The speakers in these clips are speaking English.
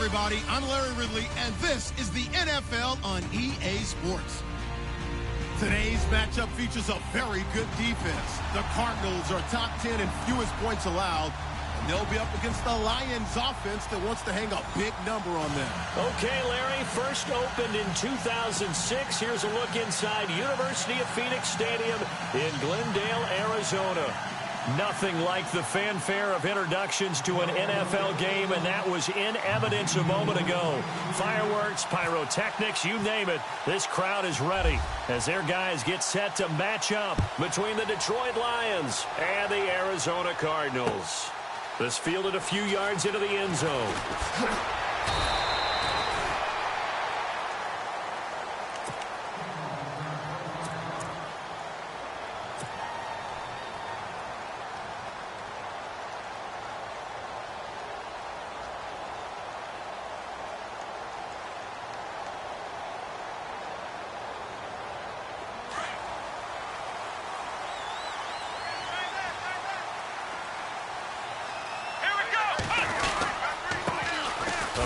everybody. I'm Larry Ridley, and this is the NFL on EA Sports. Today's matchup features a very good defense. The Cardinals are top 10 in fewest points allowed, and they'll be up against the Lions offense that wants to hang a big number on them. Okay, Larry, first opened in 2006. Here's a look inside University of Phoenix Stadium in Glendale, Arizona. Nothing like the fanfare of introductions to an NFL game, and that was in evidence a moment ago. Fireworks, pyrotechnics, you name it. This crowd is ready as their guys get set to match up between the Detroit Lions and the Arizona Cardinals. This fielded a few yards into the end zone.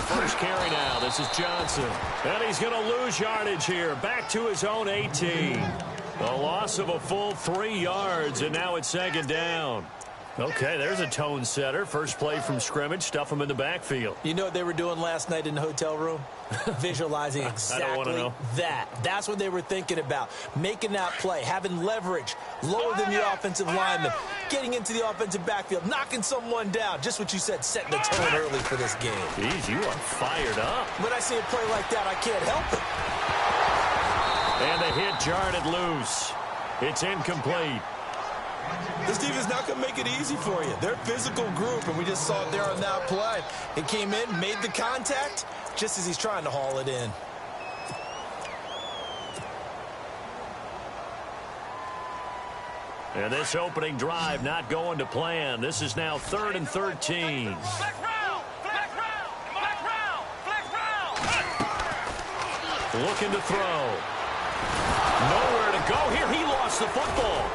First carry now. This is Johnson. And he's going to lose yardage here. Back to his own 18. A loss of a full 3 yards, and now it's second down. Okay, there's a tone setter. First play from scrimmage. Stuff him in the backfield. You know what they were doing last night in the hotel room? Visualizing exactly that. That's what they were thinking about. Making that play, having leverage, lower than the offensive lineman, getting into the offensive backfield, knocking someone down. Just what you said, setting the tone early for this game. Jeez, you are fired up. When I see a play like that, I can't help it. And the hit jarred it loose. It's incomplete. This defense not going to make it easy for you. They're a physical group, and we just saw it there on that play. It came in, made the contact, just as he's trying to haul it in. And this opening drive not going to plan. This is now 3rd and 13. Looking to throw. Nowhere to go here. He lost the football.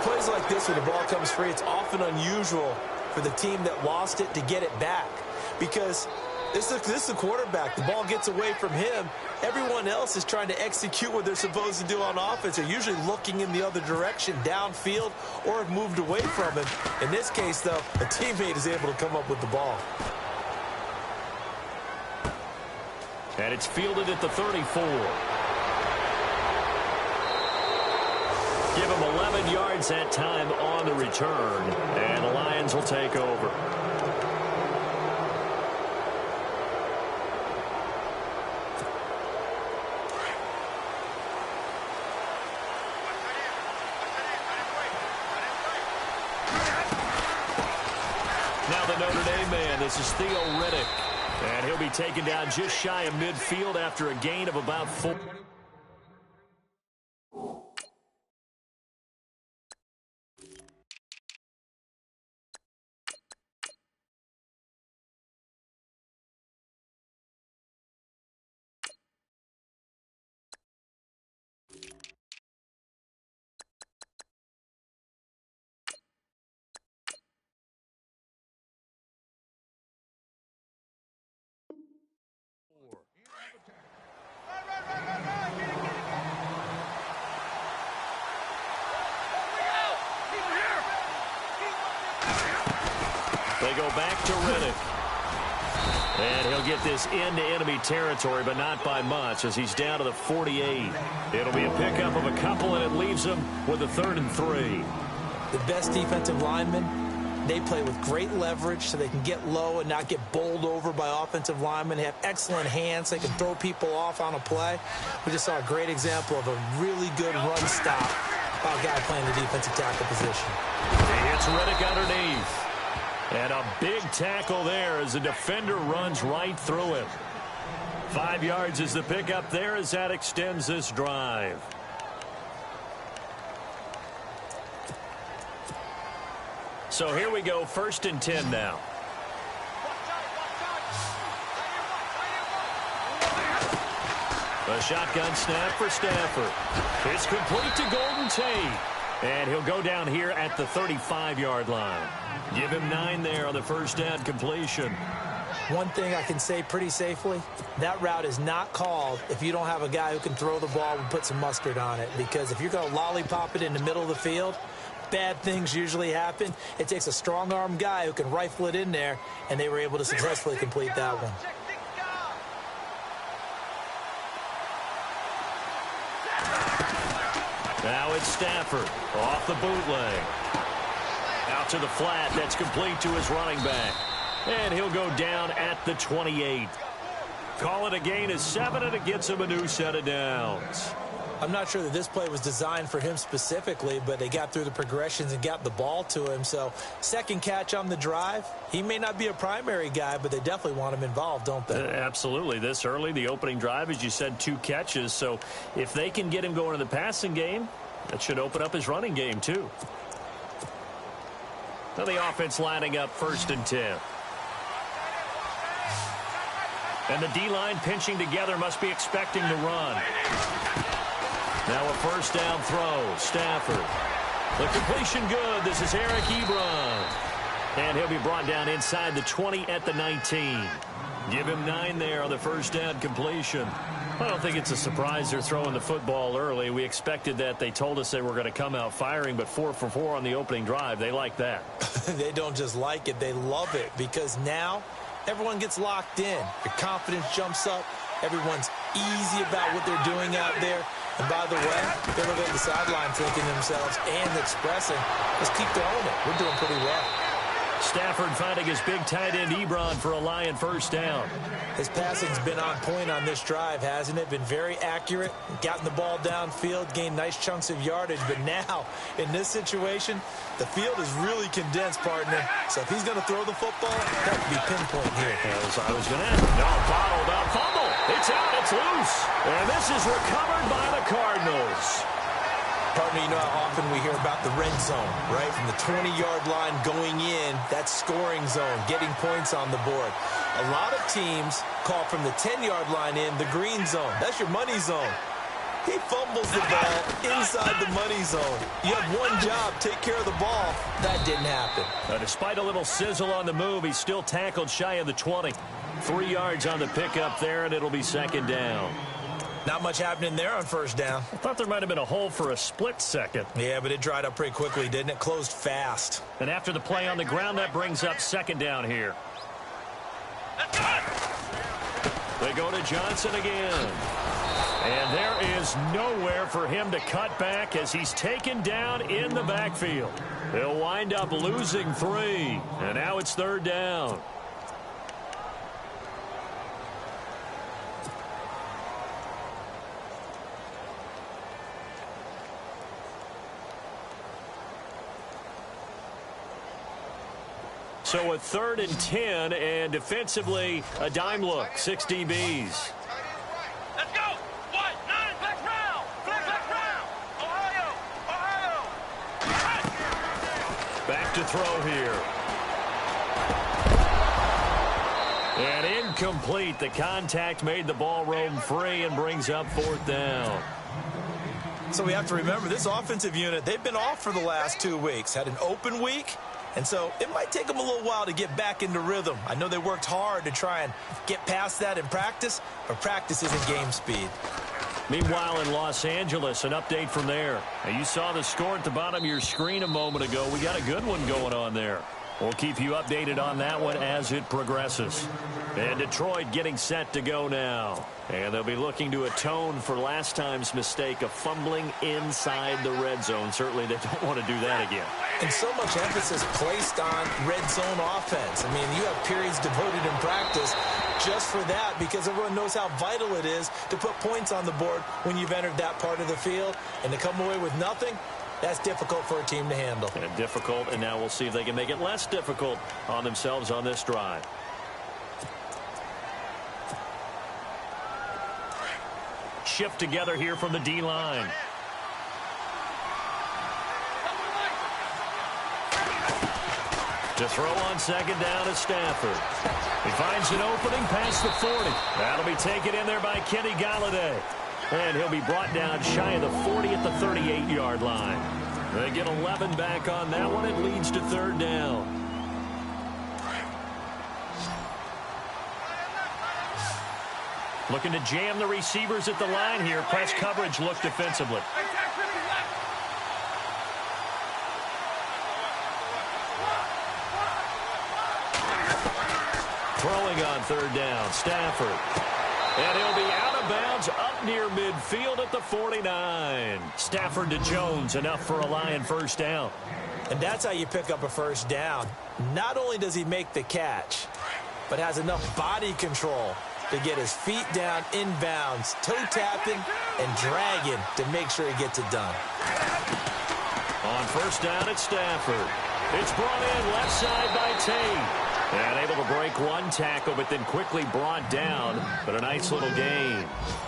Plays like this where the ball comes free, it's often unusual for the team that lost it to get it back, because this is the quarterback. The ball gets away from him. Everyone else is trying to execute what they're supposed to do on offense. They're usually looking in the other direction, downfield, or have moved away from him. In this case, though, a teammate is able to come up with the ball. And it's fielded at the 34. Give him 11 yards that time on the return, and the Lions will take over. Now the Notre Dame man, this is Theo Riddick, and he'll be taken down just shy of midfield after a gain of about 4. They go back to Riddick. And he'll get this into enemy territory, but not by much, as he's down to the 48. It'll be a pickup of a couple, and it leaves him with a 3rd and 3. The best defensive linemen, they play with great leverage so they can get low and not get bowled over by offensive linemen. They have excellent hands. They can throw people off on a play. We just saw a great example of a really good run stop by a guy playing the defensive tackle position. He hits Riddick underneath. And a big tackle there as the defender runs right through him. 5 yards is the pickup there as that extends this drive. So here we go, 1st and 10 now. A shotgun snap for Stafford. It's complete to Golden Tate. And he'll go down here at the 35-yard line. Give him 9 there on the first down completion. One thing I can say pretty safely, that route is not called if you don't have a guy who can throw the ball and put some mustard on it. Because if you're going to lollipop it in the middle of the field, bad things usually happen. It takes a strong-arm guy who can rifle it in there, and they were able to successfully complete that one. Now it's Stafford off the bootleg. Out to the flat. That's complete to his running back. And he'll go down at the 28. Call it a gain of 7, and it gets him a new set of downs. I'm not sure that this play was designed for him specifically, but they got through the progressions and got the ball to him. So second catch on the drive. He may not be a primary guy, but they definitely want him involved, don't they? Absolutely. This early, the opening drive, as you said, 2 catches. So if they can get him going in the passing game, that should open up his running game too. Now the offense lining up 1st and 10. And the D-line pinching together, must be expecting to run. Now a first down throw. Stafford. The completion good. This is Eric Ebron. And he'll be brought down inside the 20 at the 19. Give him 9 there on the first down completion. I don't think it's a surprise they're throwing the football early. We expected that. They told us they were going to come out firing, but 4 for 4 on the opening drive. They like that. They don't just like it. They love it, because now everyone gets locked in. Your confidence jumps up. Everyone's easy about what they're doing out there. And by the way, they're looking at the sideline thinking to themselves and expressing, let's keep throwing it. We're doing pretty well. Stafford finding his big tight end Ebron for a Lion first down. His passing's been on point on this drive, hasn't it? Been very accurate, gotten the ball downfield, gained nice chunks of yardage. But now, in this situation, the field is really condensed, partner. So if he's going to throw the football, that would be pinpoint here. As I was going to ask. No, bottled up fumble. It's out, it's loose. And this is recovered by the Cardinals. Partner, you know how often we hear about the red zone, right? From the 20-yard line going in, that scoring zone, getting points on the board. A lot of teams call from the 10-yard line in the green zone. That's your money zone. He fumbles the ball inside the money zone. You have one job, take care of the ball. That didn't happen. Despite a little sizzle on the move, he's still tackled shy of the 20. 3 yards on the pickup there, and it'll be second down. Not much happening there on first down. I thought there might have been a hole for a split second. Yeah, but it dried up pretty quickly, didn't it? Closed fast. And after the play on the ground, that brings up second down here. They go to Johnson again. And there is nowhere for him to cut back as he's taken down in the backfield. He'll wind up losing 3. And now it's third down. So a 3rd and 10, and defensively, a dime look, 6 DBs. Let's go! What? 9, back round! Flip back round! Ohio! Back to throw here. And incomplete. The contact made the ball roam free and brings up 4th down. So we have to remember, this offensive unit, they've been off for the last 2 weeks. Had an open week. And so it might take them a little while to get back into rhythm. I know they worked hard to try and get past that in practice, but practice isn't game speed. Meanwhile, in Los Angeles, an update from there. Now, you saw the score at the bottom of your screen a moment ago. We got a good one going on there. We'll keep you updated on that one as it progresses. And Detroit getting set to go now. And they'll be looking to atone for last time's mistake of fumbling inside the red zone. Certainly they don't want to do that again. And so much emphasis placed on red zone offense. I mean, you have periods devoted in practice just for that, because everyone knows how vital it is to put points on the board when you've entered that part of the field. And to come away with nothing, that's difficult for a team to handle. And difficult, and now we'll see if they can make it less difficult on themselves on this drive. Shift together here from the D-line. To throw on second down is Stafford. He finds an opening past the 40. That'll be taken in there by Kenny Golladay. And he'll be brought down shy of the 40 at the 38-yard line. They get 11 back on that one. It leads to third down. Looking to jam the receivers at the line here. Press coverage look defensively. Throwing on third down, Stafford. And he'll be out of bounds up near midfield at the 49. Stafford to Jones, enough for a Lion first down. And that's how you pick up a first down. Not only does he make the catch, but has enough body control to get his feet down inbounds, toe tapping and dragging to make sure he gets it done. On first down, it's Stafford. It's brought in left side by Tate. And able to break one tackle, but then quickly brought down. But a nice little gain.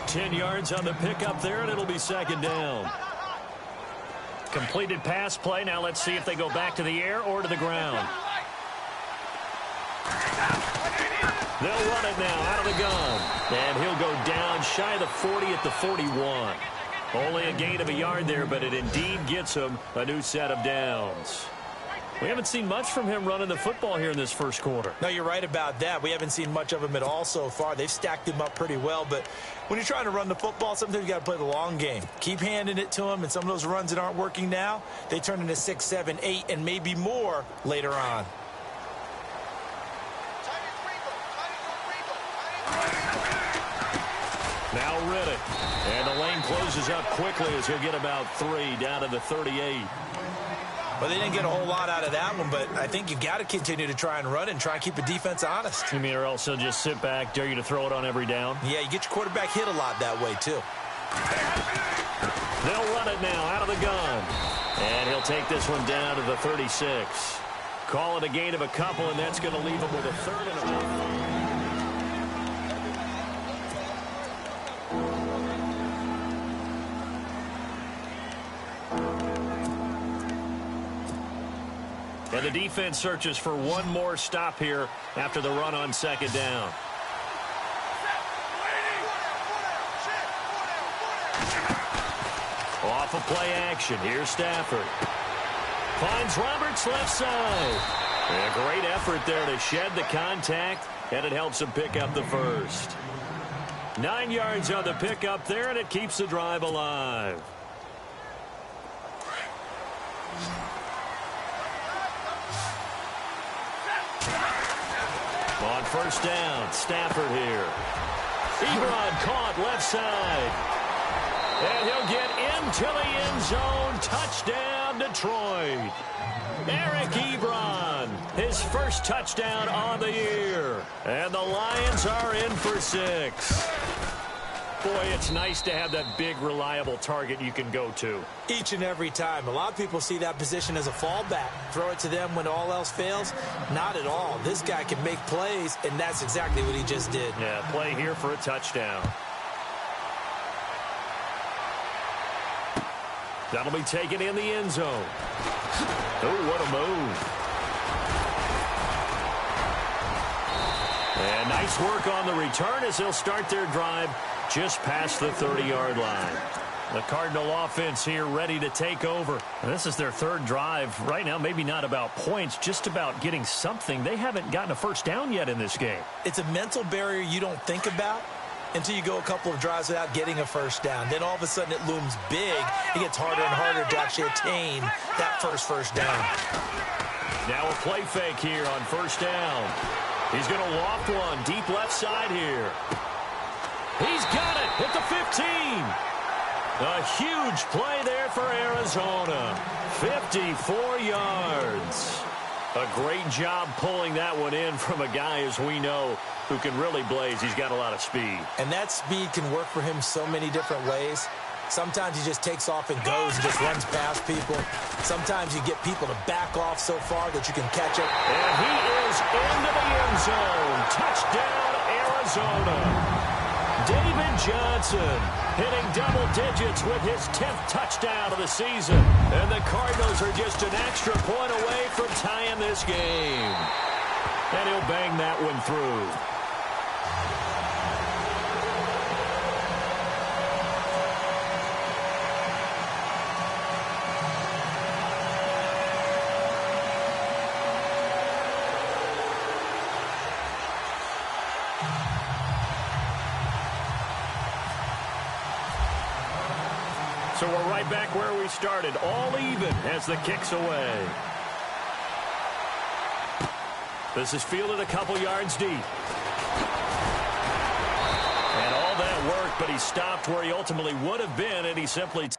10 yards on the pickup there, and it'll be second down. Completed pass play. Now let's see if they go back to the air or to the ground. They'll run it now out of the gun. And he'll go down shy of the 40 at the 41. Only a gain of a yard there, but it indeed gets him a new set of downs. We haven't seen much from him running the football here in this first quarter. No, you're right about that. We haven't seen much of him at all so far. They've stacked him up pretty well, but when you're trying to run the football, sometimes you got to play the long game. Keep handing it to him, and some of those runs that aren't working now, they turn into 6, 7, 8, and maybe more later on. Now Riddick. And the lane closes up quickly as he'll get about 3 down to the 38. Well, they didn't get a whole lot out of that one, but I think you've got to continue to try and run and try and keep the defense honest. You mean or else they'll just sit back, dare you to throw it on every down? Yeah, you get your quarterback hit a lot that way, too. They'll run it now out of the gun. And he'll take this one down to the 36. Call it a gain of a couple, and that's going to leave him with a third and a... And the defense searches for one more stop here after the run on second down. Off of play action. Here's Stafford. Finds Roberts left side. And a great effort there to shed the contact, and it helps him pick up the first. 9 yards on the pickup there, and it keeps the drive alive. On first down, Stafford here. Ebron caught left side. And he'll get into the end zone. Touchdown, Detroit. Eric Ebron, his first touchdown on the year. And the Lions are in for 6. Boy, it's nice to have that big, reliable target you can go to. Each and every time. A lot of people see that position as a fallback. Throw it to them when all else fails. Not at all. This guy can make plays, and that's exactly what he just did. Yeah, play here for a touchdown. That'll be taken in the end zone. Oh, what a move. And nice work on the return as they'll start their drive just past the 30-yard line. The Cardinal offense here ready to take over. And this is their third drive. Right now, maybe not about points, just about getting something. They haven't gotten a first down yet in this game. It's a mental barrier you don't think about until you go a couple of drives without getting a first down. Then all of a sudden it looms big. It gets harder and harder to actually attain that first down. Now a play fake here on first down. He's going to loft one deep left side here. He's got it at the 15. A huge play there for Arizona. 54 yards. A great job pulling that one in from a guy, as we know, who can really blaze. He's got a lot of speed. And that speed can work for him so many different ways. Sometimes he just takes off and goes and just runs past people. Sometimes you get people to back off so far that you can catch it. And he is into the end zone. Touchdown, Arizona. David Johnson hitting double digits with his 10th touchdown of the season. And the Cardinals are just an extra point away from tying this game. And he'll bang that one through. So we're right back where we started, all even as the kick's away. This is fielded a couple yards deep. And all that worked, but he stopped where he ultimately would have been, and he simply...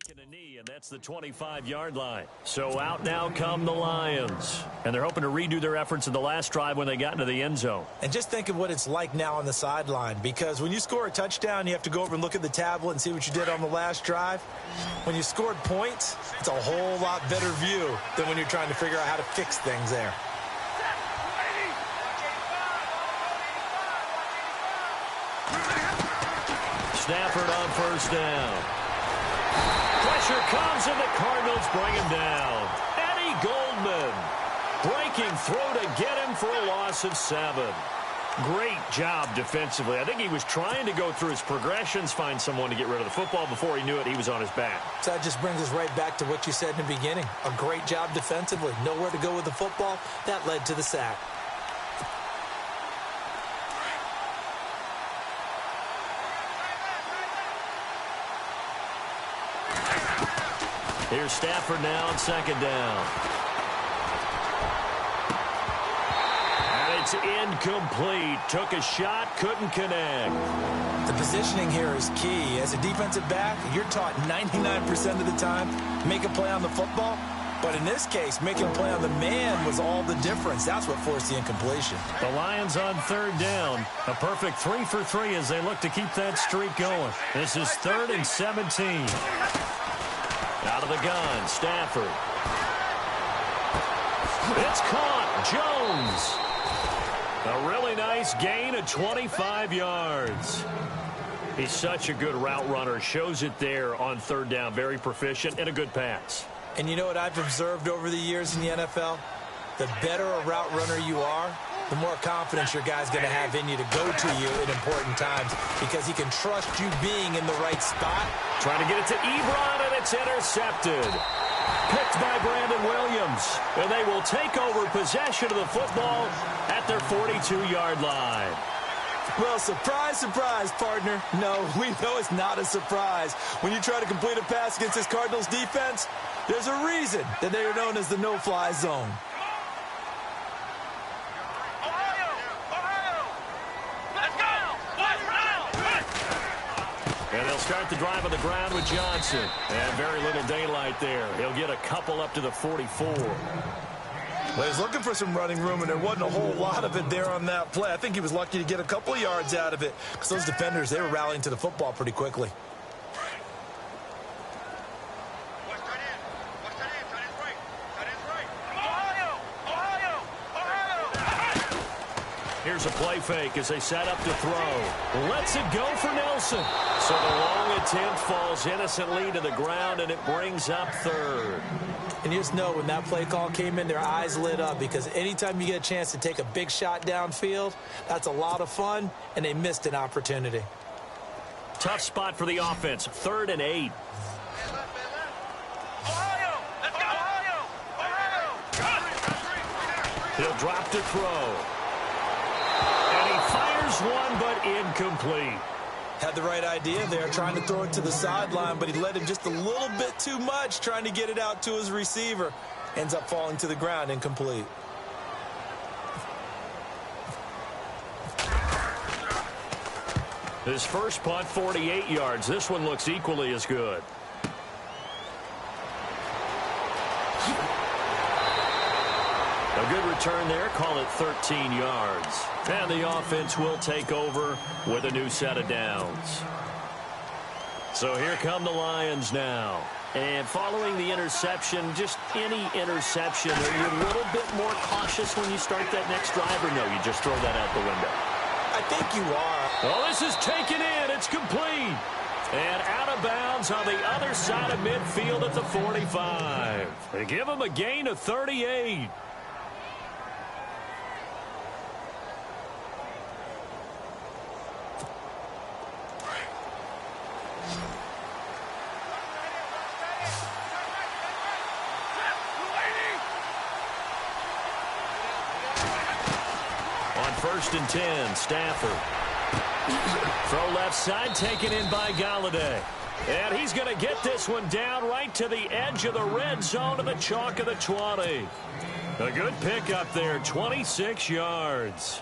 taking a knee, and that's the 25-yard line. So out now come the Lions. And they're hoping to redo their efforts in the last drive when they got into the end zone. And just think of what it's like now on the sideline, because when you score a touchdown, you have to go over and look at the tablet and see what you did on the last drive. When you scored points, it's a whole lot better view than when you're trying to figure out how to fix things there. Stafford on first down. Pressure comes, and the Cardinals bring him down. Eddie Goldman breaking through to get him for a loss of 7. Great job defensively. I think he was trying to go through his progressions, find someone to get rid of the football. Before he knew it, he was on his back. So that just brings us right back to what you said in the beginning. A great job defensively. Nowhere to go with the football. That led to the sack. Here's Stafford now on second down. And it's incomplete. Took a shot, couldn't connect. The positioning here is key. As a defensive back, you're taught 99% of the time, make a play on the football. But in this case, making a play on the man was all the difference. That's what forced the incompletion. The Lions on third down. A perfect 3 for 3 as they look to keep that streak going. This is 3rd and 17. Out of the gun, Stafford. It's caught. Jones. A really nice gain of 25 yards. He's such a good route runner. Shows it there on third down. Very proficient and a good pass. And you know what I've observed over the years in the NFL? The better a route runner you are, the more confidence your guy's going to have in you to go to you in important times because he can trust you being in the right spot. Trying to get it to Ebron, and it's intercepted. Picked by Brandon Williams. And they will take over possession of the football at their 42-yard line. Well, surprise, surprise, partner. No, we know it's not a surprise. When you try to complete a pass against this Cardinals defense, there's a reason that they are known as the no-fly zone. And they'll start the drive on the ground with Johnson. And very little daylight there. He'll get a couple up to the 44. Well, he's looking for some running room, and there wasn't a whole lot of it there on that play. I think he was lucky to get a couple of yards out of it because those defenders, they were rallying to the football pretty quickly. Here's a play fake as they set up to throw. Lets it go for Nelson. So the long attempt falls innocently to the ground, and it brings up third. And you just know when that play call came in, their eyes lit up because anytime you get a chance to take a big shot downfield, that's a lot of fun, and they missed an opportunity. Tough spot for the offense. 3rd and 8. He'll drop to throw. And he fires one, but incomplete. Had the right idea there, trying to throw it to the sideline, but he led him just a little bit too much, trying to get it out to his receiver. Ends up falling to the ground, incomplete. His first punt, 48 yards. This one looks equally as good. A good return there. Call it 13 yards. And the offense will take over with a new set of downs. So here come the Lions now. And following the interception, just any interception, are you a little bit more cautious when you start that next drive, or no, you just throw that out the window? I think you are. Well, this is taken in. It's complete. And out of bounds on the other side of midfield at the 45. They give him a gain of 38. On 1st and 10, Stafford. Throw left side, taken in by Golladay. And he's going to get this one down right to the edge of the red zone to the chalk of the 20. A good pickup there, 26 yards.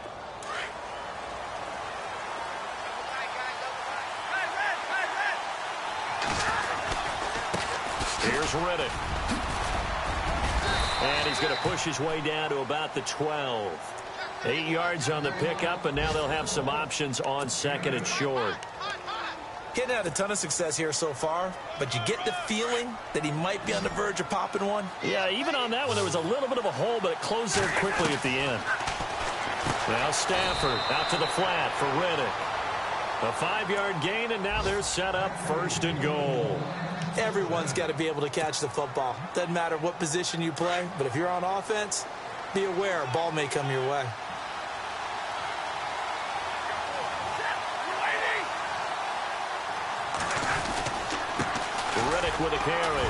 Here's Riddick. And he's going to push his way down to about the 12. 8 yards on the pickup, and now they'll have some options on 2nd and short. Getting had a ton of success here so far, but you get the feeling that he might be on the verge of popping one. Yeah, even on that one, there was a little bit of a hole, but it closed there quickly at the end. Now Stafford out to the flat for Riddick. A 5-yard gain, and now they're set up 1st and goal. Everyone's got to be able to catch the football. Doesn't matter what position you play, but if you're on offense, be aware a ball may come your way. Riddick with a carry.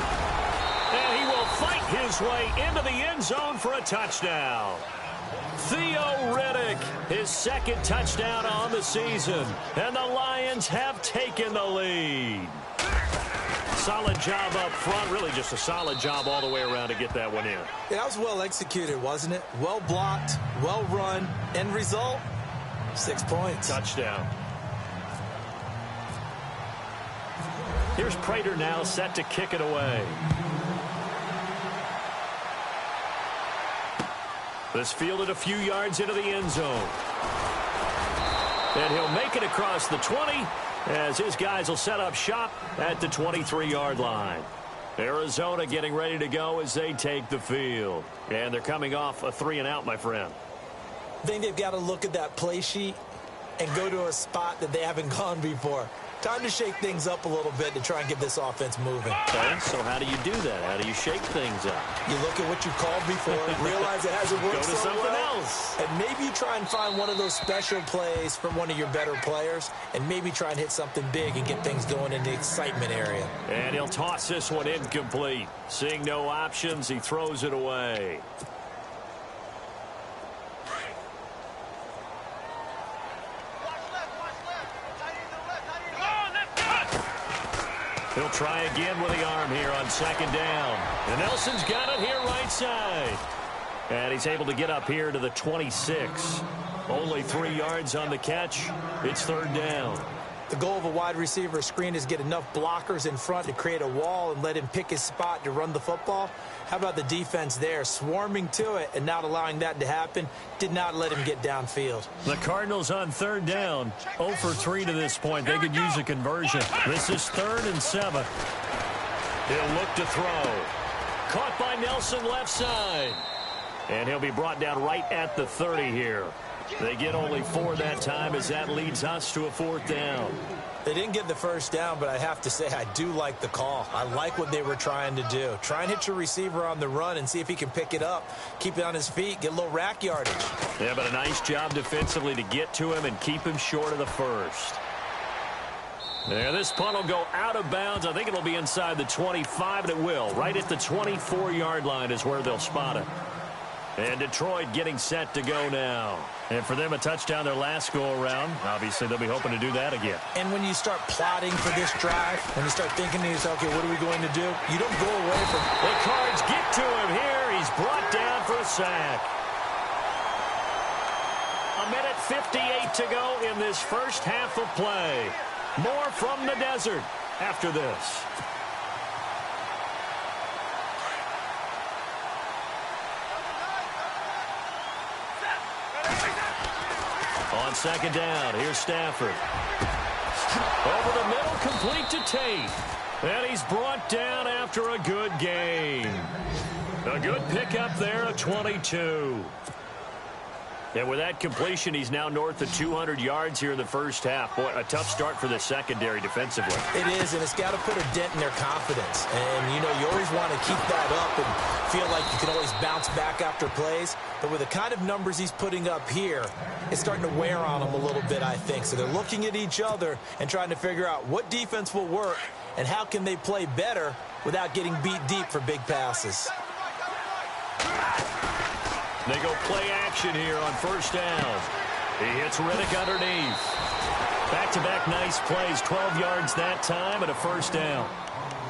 And he will fight his way into the end zone for a touchdown. Theo Riddick, his 2nd touchdown on the season. And the Lions have taken the lead. Solid job up front. Really just a solid job all the way around to get that one in. Yeah, that was well executed, wasn't it? Well blocked, well run. End result, 6 points. Touchdown. Here's Prater now set to kick it away. This fielded a few yards into the end zone. And he'll make it across the 20 as his guys will set up shop at the 23-yard line. Arizona getting ready to go as they take the field. And they're coming off a 3-and-out, my friend. I think they've got to look at that play sheet and go to a spot that they haven't gone before. Time to shake things up a little bit to try and get this offense moving. Okay, so how do you do that? How do you shake things up? You look at what you called before, realize it hasn't worked Go to so something well, else. and maybe you try and find one of those special plays from one of your better players, and maybe try and hit something big and get things going in the excitement area. And he'll toss this one incomplete. Seeing no options, he throws it away. He'll try again with the arm here on 2nd down. And Nelson's got it here right side. And he's able to get up here to the 26. Only 3 yards on the catch. It's 3rd down. The goal of a wide receiver screen is get enough blockers in front to create a wall and let him pick his spot to run the football. How about the defense there, swarming to it and not allowing that to happen? Did not let him get downfield. The Cardinals on 3rd down, 0 for 3 to this point. They could use a conversion. This is 3rd and 7. He'll look to throw. Caught by Nelson left side. And he'll be brought down right at the 30 here. They get only 4 that time as that leads us to a 4th down. They didn't get the 1st down, but I have to say I do like the call. I like what they were trying to do. Try and hit your receiver on the run and see if he can pick it up. Keep it on his feet. Get a little rack yardage. Yeah, but a nice job defensively to get to him and keep him short of the 1st. There, this punt will go out of bounds. I think it'll be inside the 25, and it will. Right at the 24-yard line is where they'll spot it. And Detroit getting set to go now. And for them, a touchdown their last go-around. Obviously, they'll be hoping to do that again. And when you start plotting for this drive, when you start thinking to yourself, okay, what are we going to do? You don't go away from it. The Cards get to him here. He's brought down for a sack. 1:58 to go in this first half of play. More from the desert after this. On 2nd down, here's Stafford. Over the middle, complete to Tate. And he's brought down after a good gain. A good pickup there, a 22. And with that completion, he's now north of 200 yards here in the first half. Boy, a tough start for the secondary defensively. It is, and it's got to put a dent in their confidence. And, you know, you always want to keep that up and feel like you can always bounce back after plays. But with the kind of numbers he's putting up here, it's starting to wear on them a little bit, I think. So they're looking at each other and trying to figure out what defense will work and how can they play better without getting beat deep for big passes. They go play action here on first down. He hits Riddick underneath. Back-to-back nice plays, 12 yards that time and a first down.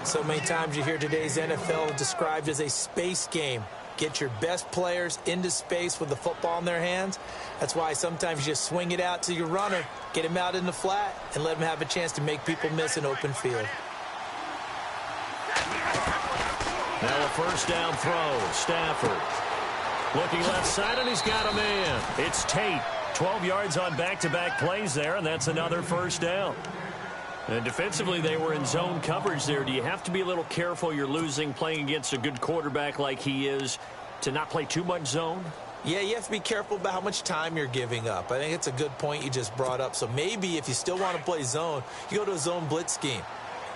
So many times you hear today's NFL described as a space game. Get your best players into space with the football in their hands. That's why sometimes you just swing it out to your runner, get him out in the flat, and let him have a chance to make people miss an open field. Now a first down throw. Stafford looking left side, and he's got a man. It's Tate. 12 yards on back-to-back plays there, and that's another first down. And defensively, they were in zone coverage there. Do you have to be a little careful you're losing playing against a good quarterback like he is to not play too much zone? Yeah, you have to be careful about how much time you're giving up. I think it's a good point you just brought up. So maybe if you still want to play zone, you go to a zone blitz scheme.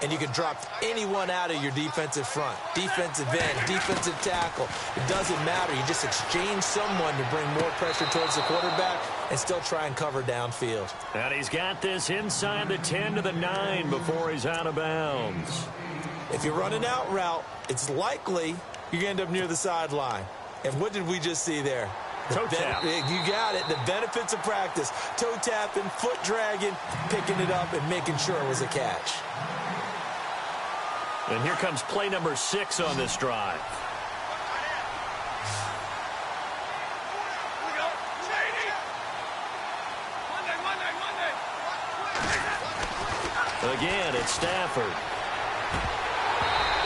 And you can drop anyone out of your defensive front, defensive end, defensive tackle. It doesn't matter. You just exchange someone to bring more pressure towards the quarterback and still try and cover downfield. And he's got this inside the 10 to the 9 before he's out of bounds. If you're running out route, it's likely you're going to end up near the sideline. And what did we just see there? Toe tap. You got it. The benefits of practice. Toe tapping, foot dragging, picking it up, and making sure it was a catch. And here comes play number 6 on this drive. Again, it's Stafford.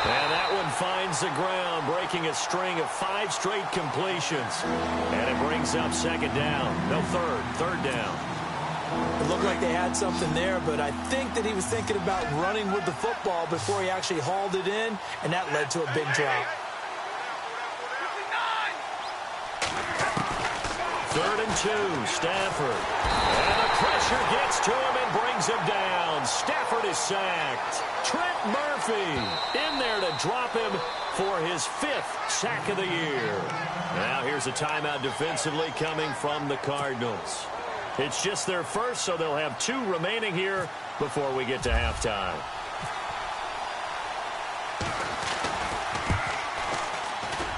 And that one finds the ground, breaking a string of 5 straight completions. And it brings up second down. No, third down. It looked like they had something there, but I think that he was thinking about running with the football before he actually hauled it in, and that led to a big drop. 3rd and 2, Stafford. And the pressure gets to him and brings him down. Stafford is sacked. Trent Murphy in there to drop him for his 5th sack of the year. Now here's a timeout defensively coming from the Cardinals. It's just their first, so they'll have 2 remaining here before we get to halftime.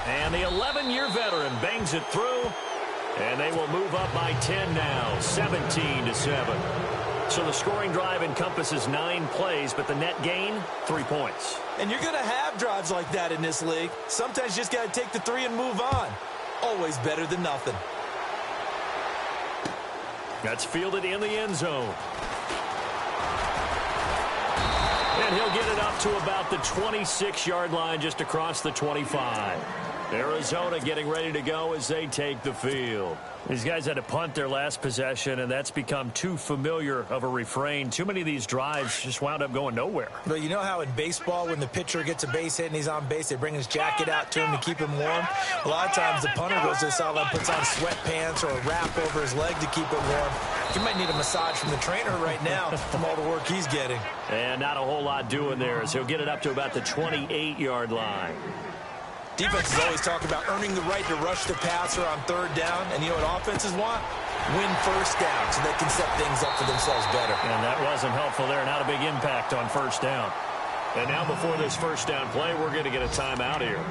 And the 11-year veteran bangs it through, and they will move up by 10 now, 17-7. So the scoring drive encompasses 9 plays, but the net gain, 3 points. And you're going to have drives like that in this league. Sometimes you just got to take the 3 and move on. Always better than nothing. That's fielded in the end zone. And he'll get it up to about the 26-yard line, just across the 25. Arizona getting ready to go as they take the field. These guys had to punt their last possession, and that's become too familiar of a refrain. Too many of these drives just wound up going nowhere. But you know how in baseball, when the pitcher gets a base hit and he's on base, they bring his jacket out to him to keep him warm? A lot of times the punter goes to the sideline, puts on sweatpants or a wrap over his leg to keep it warm. He might need a massage from the trainer right now from all the work he's getting. And not a whole lot doing there, as he'll get it up to about the 28-yard line. Defenses always talk about earning the right to rush the passer on 3rd down. And you know what offenses want? Win first down so they can set things up for themselves better. And that wasn't helpful there. Not a big impact on first down. And now before this first down play, we're going to get a timeout here,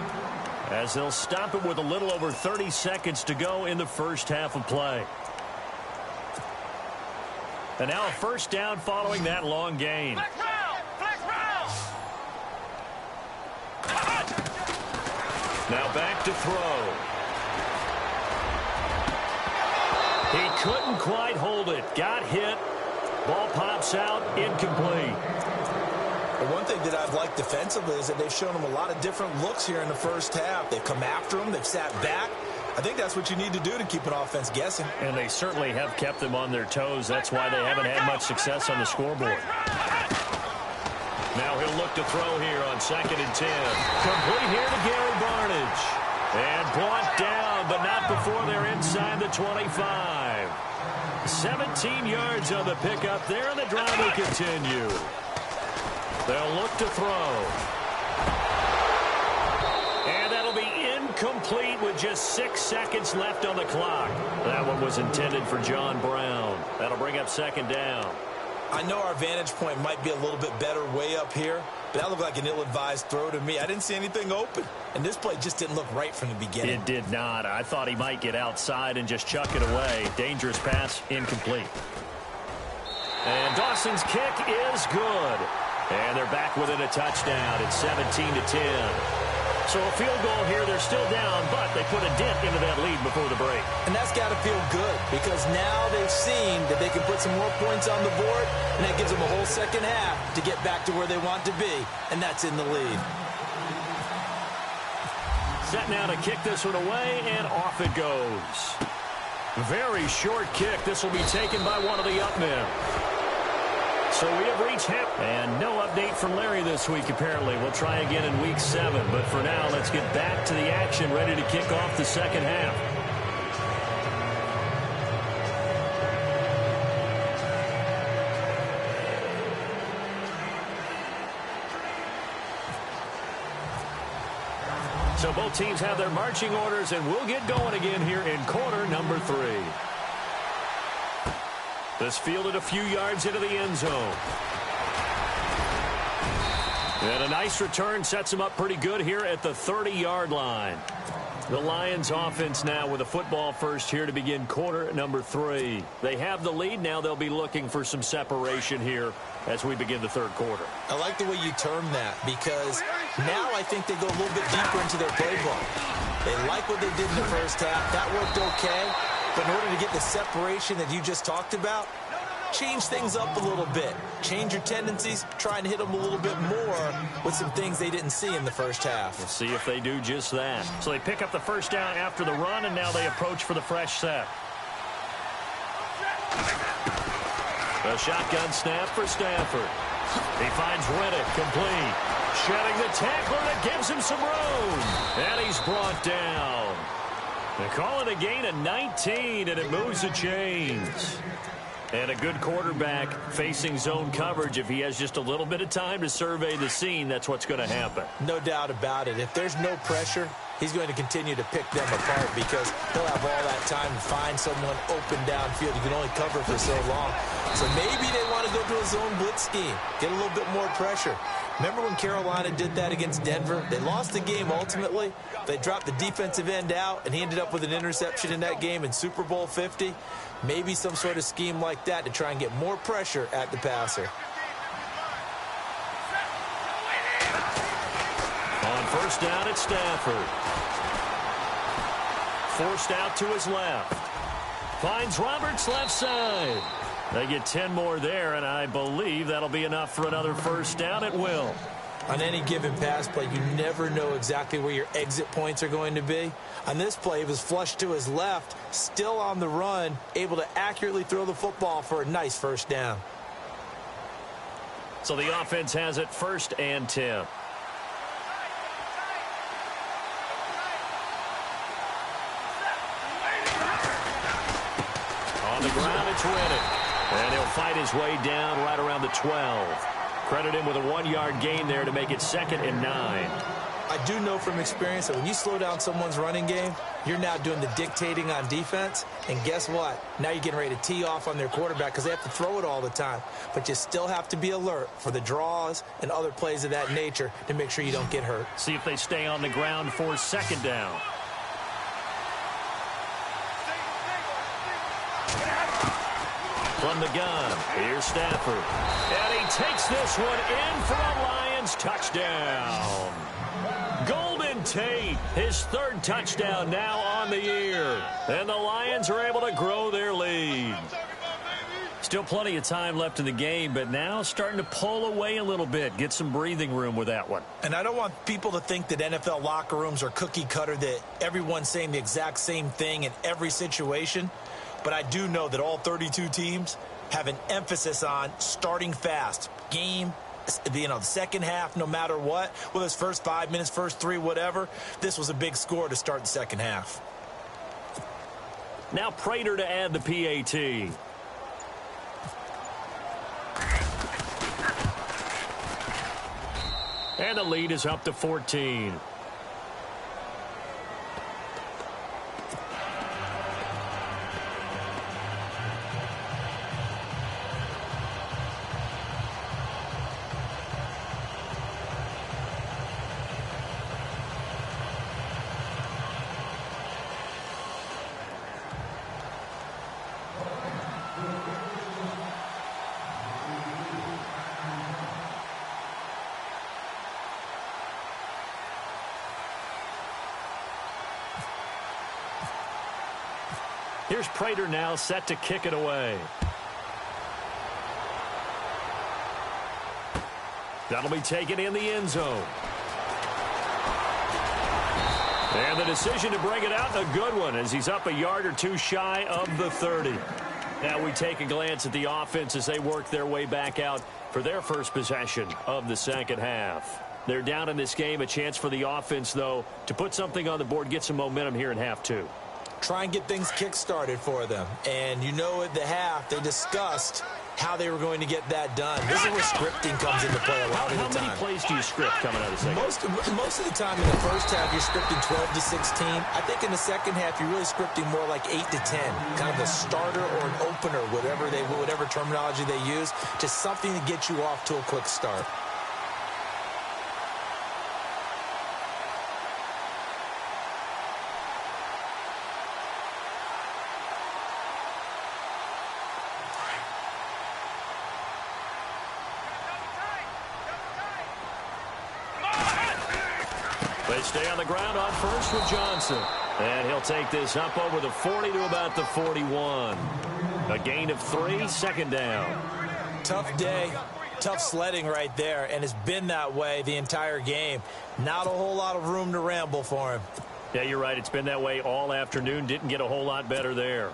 as they'll stop it with a little over 30 seconds to go in the first half of play. And now a first down following that long gain. Flex round! Flex round! Now back to throw. He couldn't quite hold it. Got hit. Ball pops out. Incomplete. The one thing that I've liked defensively is that they've shown him a lot of different looks here in the first half. They've come after him. They've sat back. I think that's what you need to do to keep an offense guessing. And they certainly have kept them on their toes. That's why they haven't had much success on the scoreboard. Now he'll look to throw here on 2nd and 10. Complete here to Gary Barnidge. And brought down, but not before they're inside the 25. 17 yards on the pickup there, and the drive will continue. They'll look to throw. And that'll be incomplete with just 6 seconds left on the clock. That one was intended for John Brown. That'll bring up second down. I know our vantage point might be a little bit better way up here, but that looked like an ill-advised throw to me. I didn't see anything open, and this play just didn't look right from the beginning. It did not. I thought he might get outside and just chuck it away. Dangerous pass, incomplete. And Dawson's kick is good. And they're back within a touchdown. It's 17-10. So a field goal here, they're still down, but they put a dent into that lead before the break. And that's got to feel good because now they've seen that they can put some more points on the board, and that gives them a whole second half to get back to where they want to be, and that's in the lead. Set now to kick this one away, and off it goes. Very short kick. This will be taken by one of the up men. So we have reached half. And no update from Larry this week, apparently. We'll try again in week 7. But for now, let's get back to the action, ready to kick off the second half. So both teams have their marching orders, and we'll get going again here in quarter number 3. This fielded a few yards into the end zone. And a nice return sets him up pretty good here at the 30-yard line. The Lions offense now with a football first here to begin quarter number 3. They have the lead. Now they'll be looking for some separation here as we begin the third quarter. I like the way you term that because now I think they go a little bit deeper into their playbook. They like what they did in the first half. That worked okay. But in order to get the separation that you just talked about, change things up a little bit. Change your tendencies, try and hit them a little bit more with some things they didn't see in the first half. We'll see if they do just that. So they pick up the first down after the run, and now they approach for the fresh set. A shotgun snap for Stafford. He finds Reddick complete. Shedding the tackler that gives him some room. And he's brought down. They call it a gain of 19, and it moves the chains. And a good quarterback facing zone coverage. If he has just a little bit of time to survey the scene, that's what's going to happen. No doubt about it. If there's no pressure, he's going to continue to pick them apart because he'll have all that time to find someone open downfield. You can only cover for so long. So maybe they want to go to a zone blitz scheme, get a little bit more pressure. Remember when Carolina did that against Denver? They lost the game ultimately. They dropped the defensive end out, and he ended up with an interception in that game in Super Bowl 50. Maybe some sort of scheme like that to try and get more pressure at the passer. On first down, it's Stafford. Forced out to his left. Finds Roberts left side. They get 10 more there, and I believe that'll be enough for another first down at will. On any given pass play, you never know exactly where your exit points are going to be. On this play, he was flushed to his left, still on the run, able to accurately throw the football for a nice first down. So the offense has it first and 10. On the ground, it's Reddick. And he'll fight his way down right around the 12. Credit him with a 1-yard gain there to make it 2nd and 9. I do know from experience that when you slow down someone's running game, you're now doing the dictating on defense. And guess what? Now you're getting ready to tee off on their quarterback because they have to throw it all the time. But you still have to be alert for the draws and other plays of that nature to make sure you don't get hurt. See if they stay on the ground for 2nd down. From the gun, here's Stafford. And he takes this one in for a Lions touchdown. Golden Tate, his 3rd touchdown now on the year. And the Lions are able to grow their lead. Still plenty of time left in the game, but now starting to pull away a little bit. Get some breathing room with that one. And I don't want people to think that NFL locker rooms are cookie cutter, that everyone's saying the exact same thing in every situation. But I do know that all 32 teams have an emphasis on starting fast, game the second half, no matter what, whether it's first 5 minutes, first 3, whatever, this was a big score to start the second half. Now Prater to add the PAT. And the lead is up to 14. Here's Prater now set to kick it away. That'll be taken in the end zone. And the decision to bring it out, a good one, as he's up a yard or two shy of the 30. Now we take a glance at the offense as they work their way back out for their first possession of the second half. They're down in this game. A chance for the offense, though, to put something on the board, get some momentum here in half two. Try and get things kick-started for them. And you know at the half, they discussed how they were going to get that done. This is where scripting comes into play a lot of the time. How many plays do you script coming out of the second? Most of the time in the first half, you're scripting 12 to 16. I think in the second half, you're really scripting more like 8 to 10. Kind of a starter or an opener, whatever terminology they use, just something to get you off to a quick start. They stay on the ground on first with Johnson. And he'll take this up over the 40 to about the 41. A gain of 3, second down. Tough day, tough sledding right there, and it's been that way the entire game. Not a whole lot of room to ramble for him. Yeah, you're right. It's been that way all afternoon. Didn't get a whole lot better there.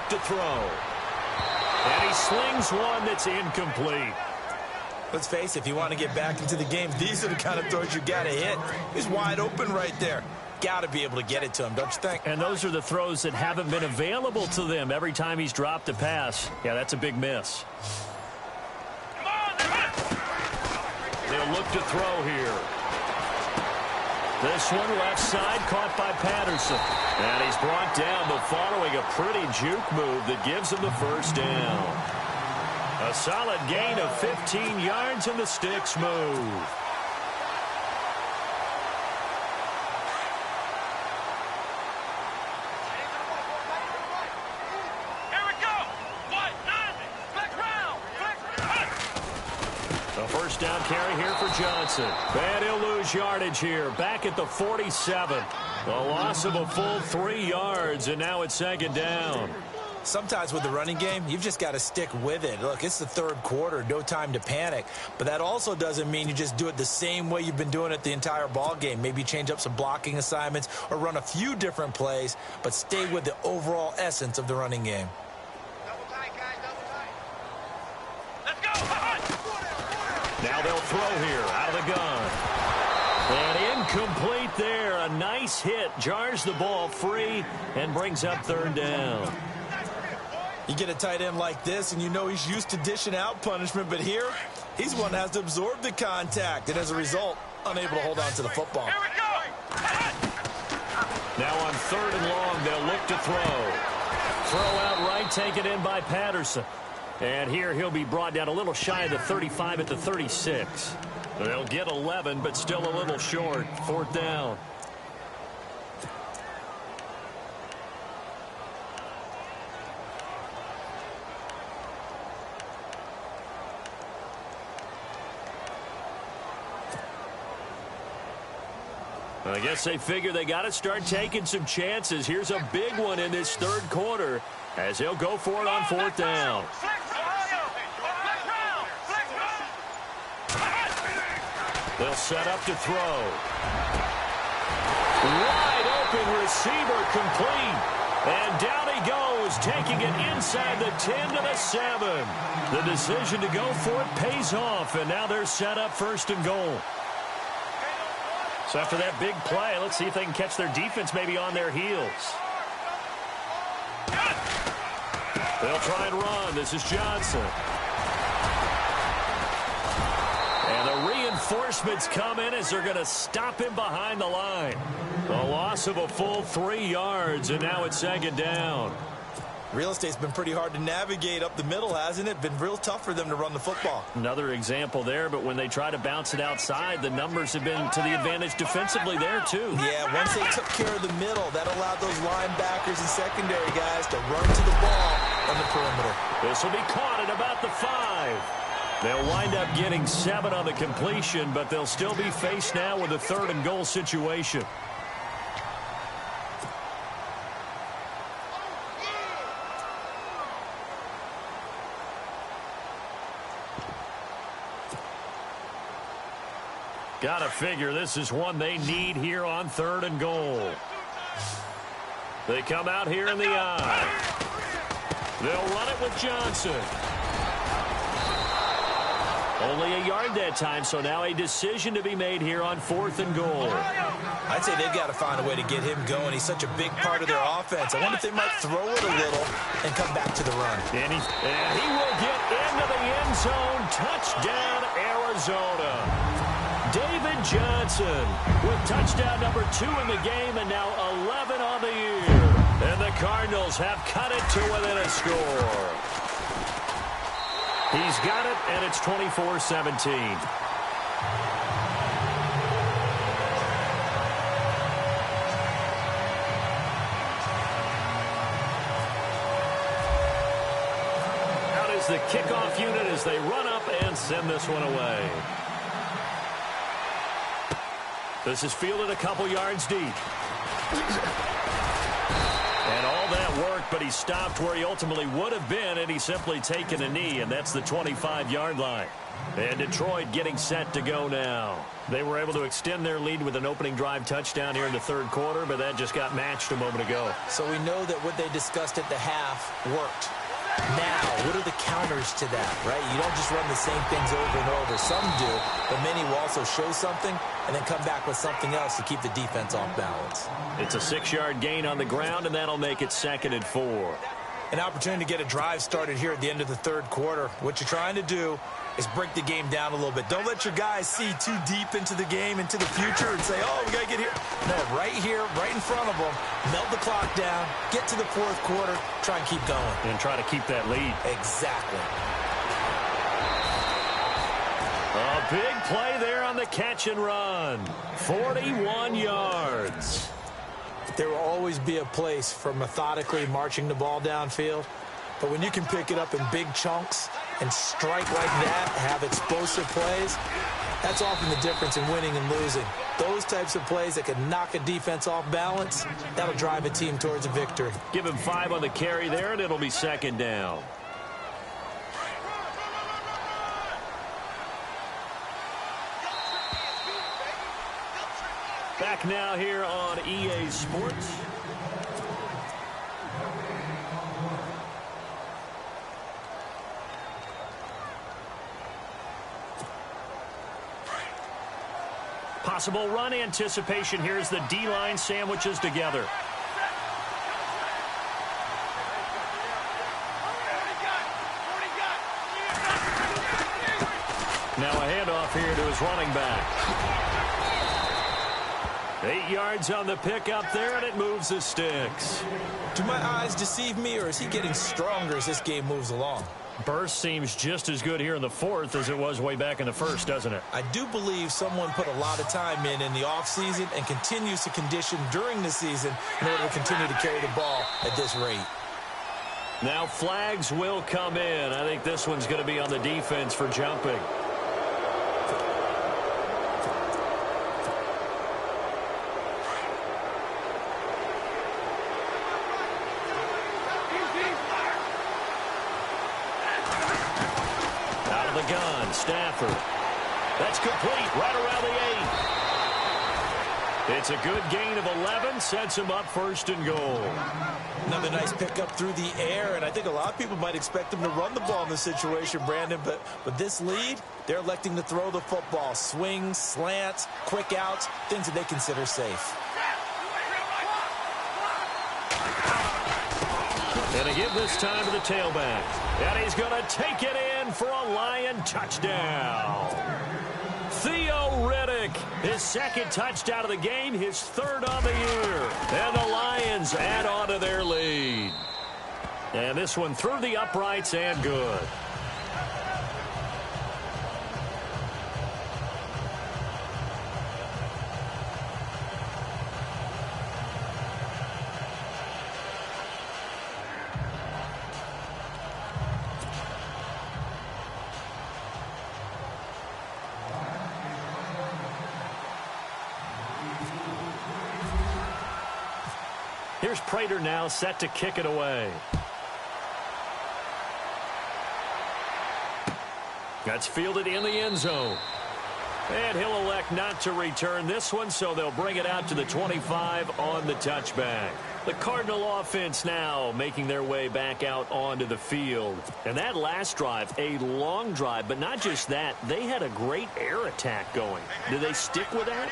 To throw. And he slings one that's incomplete. Let's face it, if you want to get back into the game, these are the kind of throws you got to hit. He's wide open right there. Got to be able to get it to him, don't you think? And those are the throws that haven't been available to them every time he's dropped a pass. Yeah, that's a big miss. They'll look to throw here. This one left side caught by Patterson. And he's brought down, but following a pretty juke move that gives him the first down. A solid gain of 15 yards in the sticks move. Here we go. What? Flex round. A first down carry here for Johnson. And he'll lose yardage here. Back at the 47. A loss of a full 3 yards, and now it's second down. Sometimes with the running game, you've just got to stick with it. Look, it's the third quarter, no time to panic. But that also doesn't mean you just do it the same way you've been doing it the entire ball game. Maybe change up some blocking assignments or run a few different plays, but stay with the overall essence of the running game. Double tight, guys, double tight. Let's go. Now they'll throw here out of the gun. And incomplete there. A nice hit. Jars the ball free and brings up third down. You get a tight end like this, and you know he's used to dishing out punishment, but here, he's one that has to absorb the contact, and as a result, unable to hold on to the football. Here we go. Now on third and long, they'll look to throw. Throw out right, taken in by Patterson. And here he'll be brought down a little shy of the 35 at the 36. They'll get 11, but still a little short. Fourth down. I guess they figure they got to start taking some chances. Here's a big one in this third quarter as they'll go for it on fourth down. They'll set up to throw. Wide open receiver complete. And down he goes, taking it inside the 10 to the 7. The decision to go for it pays off, and now they're set up first and goal. So after that big play, let's see if they can catch their defense maybe on their heels. They'll try and run. This is Johnson. And the reinforcements come in as they're going to stop him behind the line. A loss of a full 3 yards, and now it's second down. Real estate's been pretty hard to navigate up the middle, hasn't it? Been real tough for them to run the football. Another example there, but when they try to bounce it outside, the numbers have been to the advantage defensively there, too. Yeah, once they took care of the middle, that allowed those linebackers and secondary guys to run to the ball on the perimeter. This will be caught at about the 5. They'll wind up getting 7 on the completion, but they'll still be faced now with a third and goal situation. Gotta figure this is one they need here on third and goal. They come out here in the eye. They'll run it with Johnson. Only a yard that time, so now a decision to be made here on fourth and goal. I'd say they've got to find a way to get him going. He's such a big part of their offense. I wonder if they might throw it a little and come back to the run. And he will get into the end zone. Touchdown, Arizona. David Johnson with touchdown number 2 in the game and now 11 on the year. And the Cardinals have cut it to within a score. He's got it, and it's 24-17. Out is the kickoff unit as they run up and send this one away. This is fielded a couple yards deep. And all that worked, but he stopped where he ultimately would have been, and he's simply taken a knee, and that's the 25-yard line. And Detroit getting set to go now. They were able to extend their lead with an opening drive touchdown here in the third quarter, but that just got matched a moment ago. So we know that what they discussed at the half worked. Now, what are the counters to that, right? You don't just run the same things over and over. Some do, but many will also show something and then come back with something else to keep the defense off balance. It's a 6-yard gain on the ground, and that'll make it 2nd and 4. An opportunity to get a drive started here at the end of the third quarter. What you're trying to do is break the game down a little bit. Don't let your guys see too deep into the game, into the future, and say, oh, we got to get here. No, right here, right in front of them, melt the clock down, get to the fourth quarter, try and keep going. And try to keep that lead. Exactly. A big play there on the catch and run. 41 yards. There will always be a place for methodically marching the ball downfield. But when you can pick it up in big chunks and strike like that, have explosive plays, that's often the difference in winning and losing. Those types of plays that can knock a defense off balance, that'll drive a team towards a victory. Give him 5 on the carry there, and it'll be 2nd down. Back now here on EA Sports. Possible run anticipation. Here's the D-line sandwiches together. Now a handoff here to his running back. 8 yards on the pickup there, and it moves the sticks. Do my eyes deceive me, or is he getting stronger as this game moves along? Burst seems just as good here in the fourth as it was way back in the first, doesn't it? I do believe someone put a lot of time in the offseason and continues to condition during the season in order to continue to carry the ball at this rate. Now flags will come in. I think this one's going to be on the defense for jumping. the gun. Stafford. That's complete right around the 8. It's a good gain of 11, sets him up first and goal. Another nice pickup through the air, and I think a lot of people might expect him to run the ball in this situation, Brandon, but with this lead, they're electing to throw the football. Swings, slants, quick outs, things that they consider safe. And they give this time to the tailback. And he's going to take it in for a Lion touchdown. Theo Riddick, his second touchdown of the game, his third on the year. And the Lions add on to their lead. And this one through the uprights and good. Here's Prater now set to kick it away. That's fielded in the end zone. And he'll elect not to return this one, so they'll bring it out to the 25 on the touchback. The Cardinal offense now making their way back out onto the field. And that last drive, a long drive, but not just that. They had a great air attack going. Do they stick with that?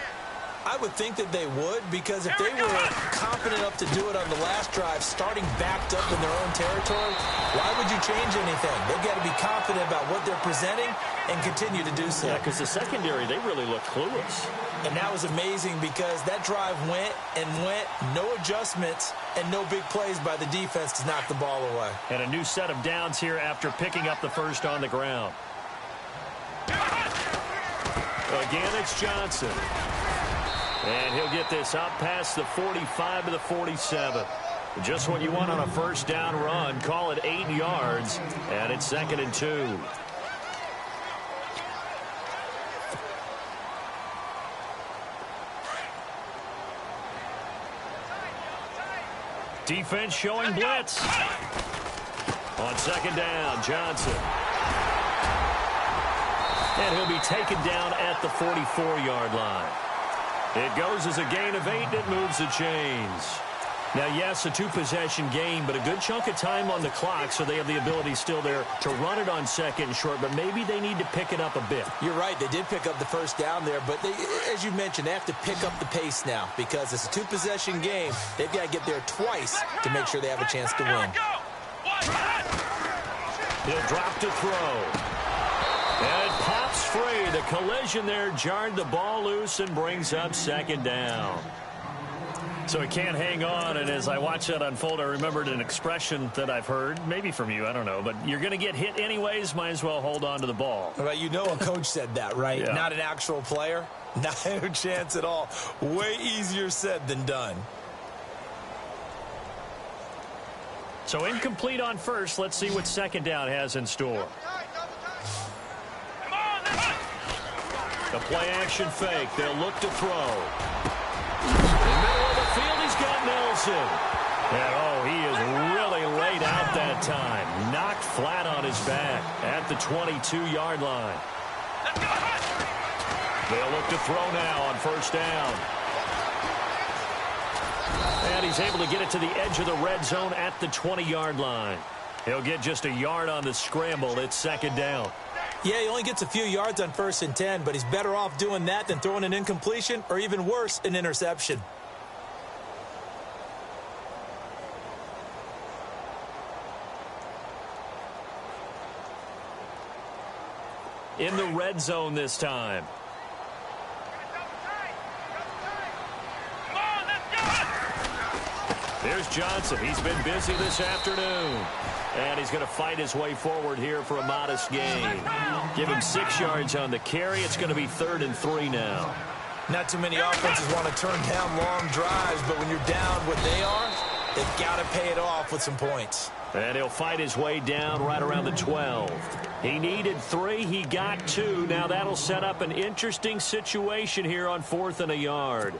I would think that they would, because if they were confident enough to do it on the last drive, starting backed up in their own territory, why would you change anything? They've got to be confident about what they're presenting and continue to do so. Yeah, because the secondary, they really look clueless. And that was amazing because that drive went and went, no adjustments, and no big plays by the defense to knock the ball away. And a new set of downs here after picking up the first on the ground. Again, it's Johnson. And he'll get this up past the 45 to the 47. Just what you want on a first down run. Call it 8 yards. And it's 2nd and 2. Defense showing blitz. On 2nd down, Johnson. And he'll be taken down at the 44-yard line. It goes as a gain of 8, and it moves the chains. Now, yes, a two-possession game, but a good chunk of time on the clock, so they have the ability still there to run it on 2nd and short, but maybe they need to pick it up a bit. You're right. They did pick up the first down there, but they, as you mentioned, they have to pick up the pace now because it's a two-possession game. They've got to get there twice to make sure they have a chance to win. He'll drop to throw. And it pops free. The collision there jarred the ball loose and brings up 2nd down. So he can't hang on, and as I watch that unfold, I remembered an expression that I've heard, maybe from you, I don't know, but you're going to get hit anyways, might as well hold on to the ball. Well, you know a coach said that, right? Yeah. Not an actual player. Not a chance at all. Way easier said than done. So incomplete on first. Let's see what 2nd down has in store. The play-action fake. They'll look to throw. In the middle of the field, he's got Nelson. And, oh, he is really laid out that time. Knocked flat on his back at the 22-yard line. They'll look to throw now on 1st down. And he's able to get it to the edge of the red zone at the 20-yard line. He'll get just a yard on the scramble. It's 2nd down. Yeah, he only gets a few yards on 1st and 10, but he's better off doing that than throwing an incompletion or even worse, an interception. In the red zone this time. There's Johnson. He's been busy this afternoon. And he's going to fight his way forward here for a modest gain. Give him 6 yards on the carry. It's going to be 3rd and 3 now. Not too many offenses want to turn down long drives, but when you're down what they are, they've got to pay it off with some points. And he'll fight his way down right around the 12. He needed 3. He got 2. Now that'll set up an interesting situation here on 4th and a yard.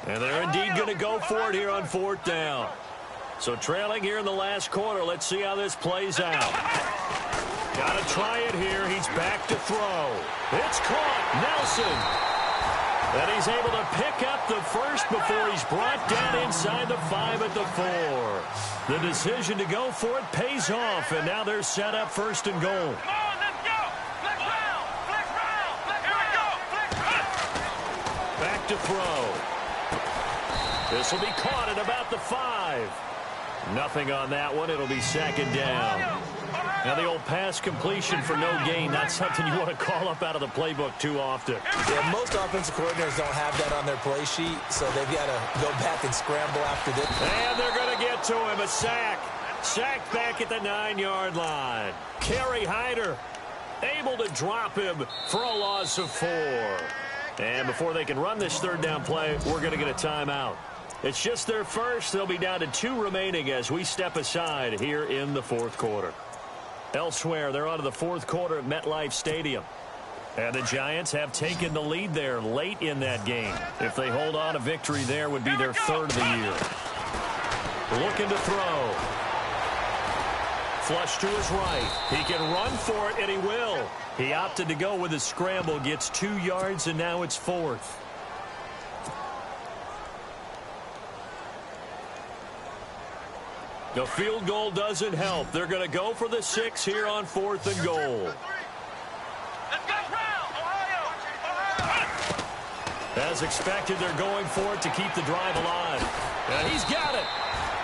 And they're indeed going to go for it here on 4th down. So trailing here in the last quarter. Let's see how this plays out. Got to try it here. He's back to throw. It's caught. Nelson. And he's able to pick up the first before he's brought down inside the 5 at the 4. The decision to go for it pays off, and now they're set up first and goal. Come on, let's go. Flex round. Flex round. Here we go. Flex round. Back to throw. This will be caught at about the 5. Nothing on that one. It'll be second down. Now the old pass completion for no gain, not something you want to call up out of the playbook too often. Yeah, most offensive coordinators don't have that on their play sheet, so they've got to go back and scramble after this. And they're going to get to him. A sack. Sacked back at the 9-yard line. Kerry Hyder able to drop him for a loss of 4. And before they can run this third down play, we're going to get a timeout. It's just their first. They'll be down to 2 remaining as we step aside here in the fourth quarter. Elsewhere, they're on to the fourth quarter at MetLife Stadium. And the Giants have taken the lead there late in that game. If they hold on, a victory there would be their 3rd of the year. Looking to throw. Flush to his right. He can run for it, and he will. He opted to go with a scramble, gets 2 yards, and now it's 4th. The field goal doesn't help. They're going to go for the 6 here on 4th and goal. Let's go round. Ohio. As expected, they're going for it to keep the drive alive. And he's got it.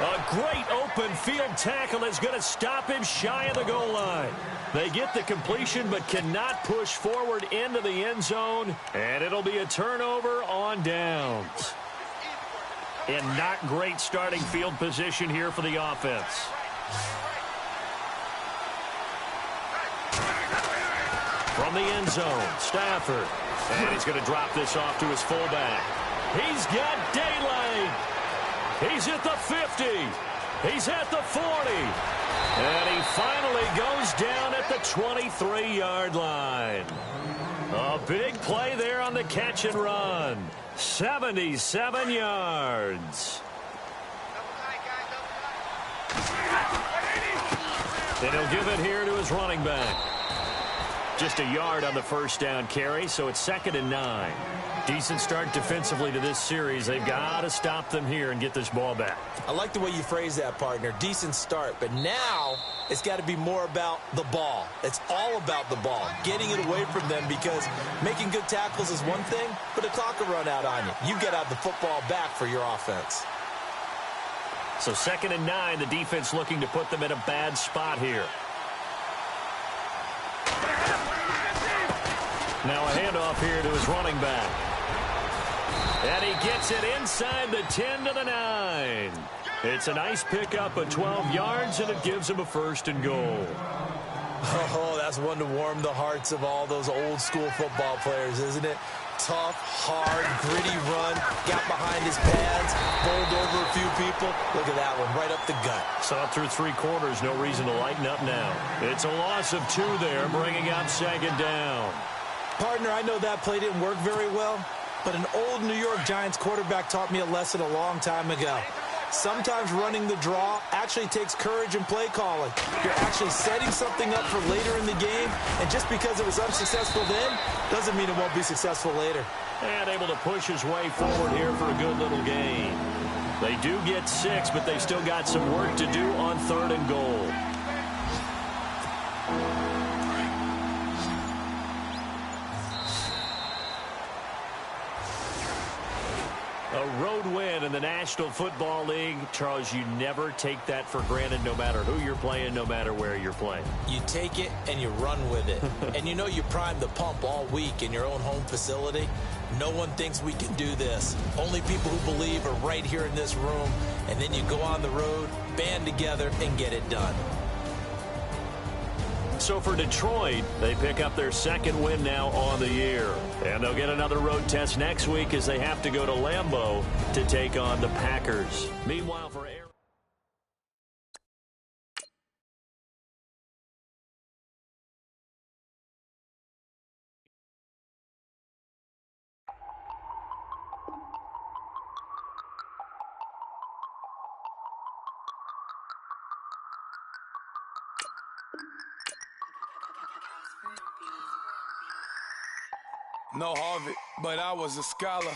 A great open field tackle is going to stop him shy of the goal line. They get the completion but cannot push forward into the end zone. And it'll be a turnover on downs. And not great starting field position here for the offense. From the end zone, Stafford. And he's going to drop this off to his fullback. He's got daylight. He's at the 50. He's at the 40. And he finally goes down at the 23-yard line. A big play there on the catch and run. 77 yards. And he'll give it here to his running back. Just a yard on the first down carry, so it's 2nd and 9. Decent start defensively to this series. They've got to stop them here and get this ball back. I like the way you phrase that, partner. Decent start, but now it's got to be more about the ball. It's all about the ball, getting it away from them, because making good tackles is one thing, but the clock will run out on you. You've got to have the football back for your offense. So 2nd and 9, the defense looking to put them in a bad spot here. Now a handoff here to his running back. And he gets it inside the 10 to the 9. It's a nice pickup of 12 yards, and it gives him a 1st and goal. Oh, that's one to warm the hearts of all those old school football players, isn't it? Tough, hard, gritty run, got behind his pads, bowled over a few people. Look at that one, right up the gut. Saw it through 3 quarters, no reason to lighten up now. It's a loss of 2 there, bringing up 2nd down. Partner, I know that play didn't work very well, but an old New York Giants quarterback taught me a lesson a long time ago. Sometimes running the draw actually takes courage and play calling. You're actually setting something up for later in the game, and just because it was unsuccessful then doesn't mean it won't be successful later. And able to push his way forward here for a good little gain. They do get 6, but they still got some work to do on 3rd and goal. A road win in the National Football League. Charles, you never take that for granted, no matter who you're playing, no matter where you're playing. You take it and you run with it. And you know you primed the pump all week in your own home facility. No one thinks we can do this. Only people who believe are right here in this room. And then you go on the road, band together, and get it done. So for Detroit, they pick up their 2nd win now on the year. And they'll get another road test next week as they have to go to Lambeau to take on the Packers. Meanwhile, for No Harvard, but I was a scholar.